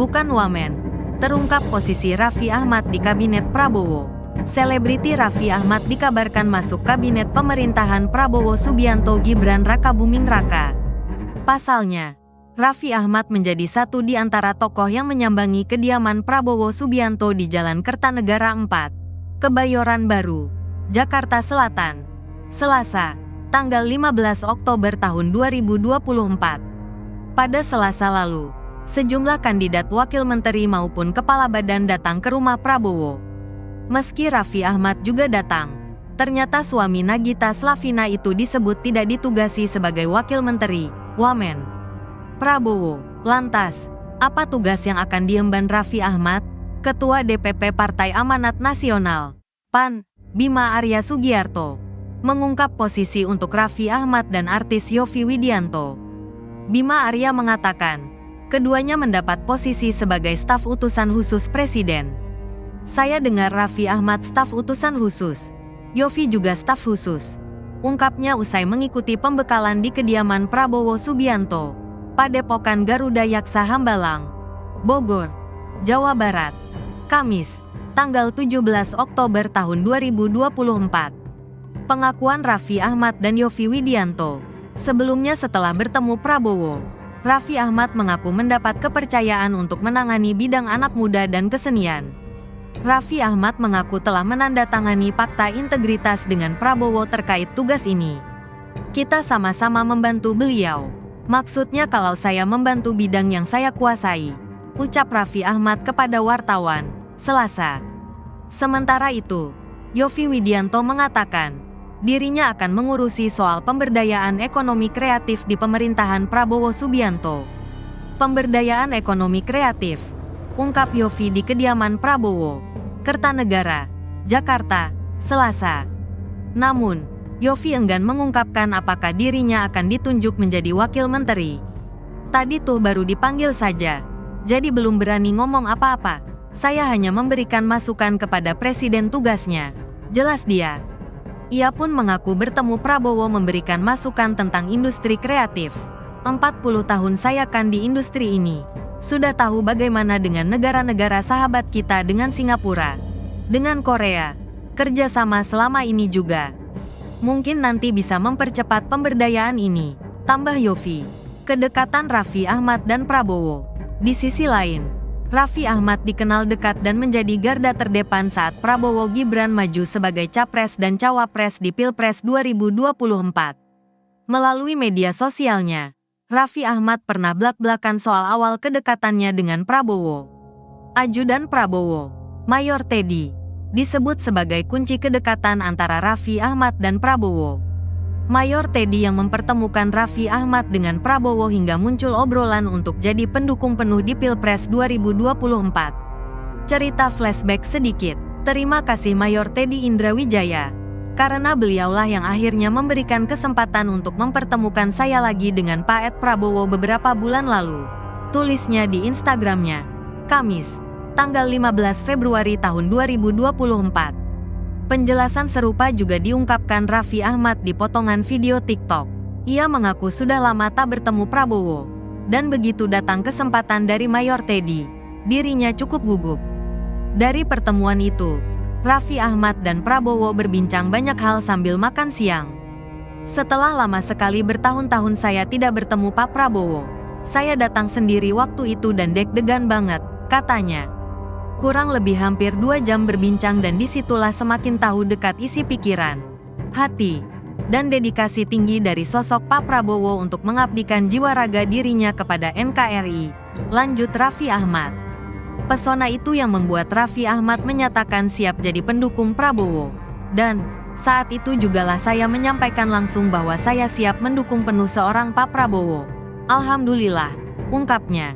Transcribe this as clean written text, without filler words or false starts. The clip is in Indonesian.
bukan wamen. Terungkap posisi Raffi Ahmad di Kabinet Prabowo. Selebriti Raffi Ahmad dikabarkan masuk Kabinet Pemerintahan Prabowo Subianto Gibran Rakabuming Raka. Pasalnya, Raffi Ahmad menjadi satu di antara tokoh yang menyambangi kediaman Prabowo Subianto di Jalan Kertanegara 4, Kebayoran Baru, Jakarta Selatan, Selasa, tanggal 15 Oktober tahun 2024. Pada Selasa lalu, sejumlah kandidat wakil menteri maupun kepala badan datang ke rumah Prabowo. Meski Raffi Ahmad juga datang, ternyata suami Nagita Slavina itu disebut tidak ditugasi sebagai wakil menteri, wamen, Prabowo. Lantas, apa tugas yang akan diemban Raffi Ahmad? Ketua DPP Partai Amanat Nasional, PAN, Bima Arya Sugiarto, mengungkap posisi untuk Raffi Ahmad dan artis Yovie Widianto. Bima Arya mengatakan, keduanya mendapat posisi sebagai staf utusan khusus Presiden. Saya dengar Raffi Ahmad staf utusan khusus, Yovie juga staf khusus. Ungkapnya usai mengikuti pembekalan di kediaman Prabowo Subianto, Padepokan Garuda Yaksa Hambalang, Bogor, Jawa Barat, Kamis, tanggal 17 Oktober tahun 2024. Pengakuan Raffi Ahmad dan Yovie Widianto. Sebelumnya setelah bertemu Prabowo, Raffi Ahmad mengaku mendapat kepercayaan untuk menangani bidang anak muda dan kesenian. Raffi Ahmad mengaku telah menandatangani fakta integritas dengan Prabowo terkait tugas ini. Kita sama-sama membantu beliau. Maksudnya kalau saya membantu bidang yang saya kuasai, ucap Raffi Ahmad kepada wartawan, Selasa. Sementara itu, Yovie Widianto mengatakan, dirinya akan mengurusi soal pemberdayaan ekonomi kreatif di pemerintahan Prabowo Subianto. Pemberdayaan ekonomi kreatif, ungkap Yovie di kediaman Prabowo, Kertanegara, Jakarta, Selasa. Namun, Yovie enggan mengungkapkan apakah dirinya akan ditunjuk menjadi wakil menteri. Tadi tuh baru dipanggil saja, jadi belum berani ngomong apa-apa. Saya hanya memberikan masukan kepada presiden tugasnya, jelas dia. Ia pun mengaku bertemu Prabowo memberikan masukan tentang industri kreatif. 40 tahun saya kan di industri ini. Sudah tahu bagaimana dengan negara-negara sahabat kita dengan Singapura, dengan Korea, kerjasama selama ini juga. Mungkin nanti bisa mempercepat pemberdayaan ini, tambah Yovie. Kedekatan Raffi Ahmad dan Prabowo. Di sisi lain, Raffi Ahmad dikenal dekat dan menjadi garda terdepan saat Prabowo Gibran maju sebagai capres dan cawapres di Pilpres 2024. Melalui media sosialnya, Raffi Ahmad pernah blak-blakan soal awal kedekatannya dengan Prabowo. Ajudan Prabowo, Mayor Teddy, disebut sebagai kunci kedekatan antara Raffi Ahmad dan Prabowo. Mayor Teddy yang mempertemukan Raffi Ahmad dengan Prabowo hingga muncul obrolan untuk jadi pendukung penuh di Pilpres 2024. Cerita flashback sedikit. Terima kasih Mayor Teddy Indrawijaya, karena beliaulah yang akhirnya memberikan kesempatan untuk mempertemukan saya lagi dengan Pak Ed Prabowo beberapa bulan lalu. Tulisnya di Instagramnya, Kamis, tanggal 15 Februari tahun 2024. Penjelasan serupa juga diungkapkan Raffi Ahmad di potongan video TikTok. Ia mengaku sudah lama tak bertemu Prabowo, dan begitu datang kesempatan dari Mayor Teddy, dirinya cukup gugup. Dari pertemuan itu, Raffi Ahmad dan Prabowo berbincang banyak hal sambil makan siang. Setelah lama sekali bertahun-tahun saya tidak bertemu Pak Prabowo, saya datang sendiri waktu itu dan deg-degan banget, katanya. Kurang lebih hampir 2 jam berbincang dan disitulah semakin tahu dekat isi pikiran, hati, dan dedikasi tinggi dari sosok Pak Prabowo untuk mengabdikan jiwa raga dirinya kepada NKRI, lanjut Raffi Ahmad. Pesona itu yang membuat Raffi Ahmad menyatakan siap jadi pendukung Prabowo. Dan, saat itu jugalah saya menyampaikan langsung bahwa saya siap mendukung penuh seorang Pak Prabowo. Alhamdulillah, ungkapnya.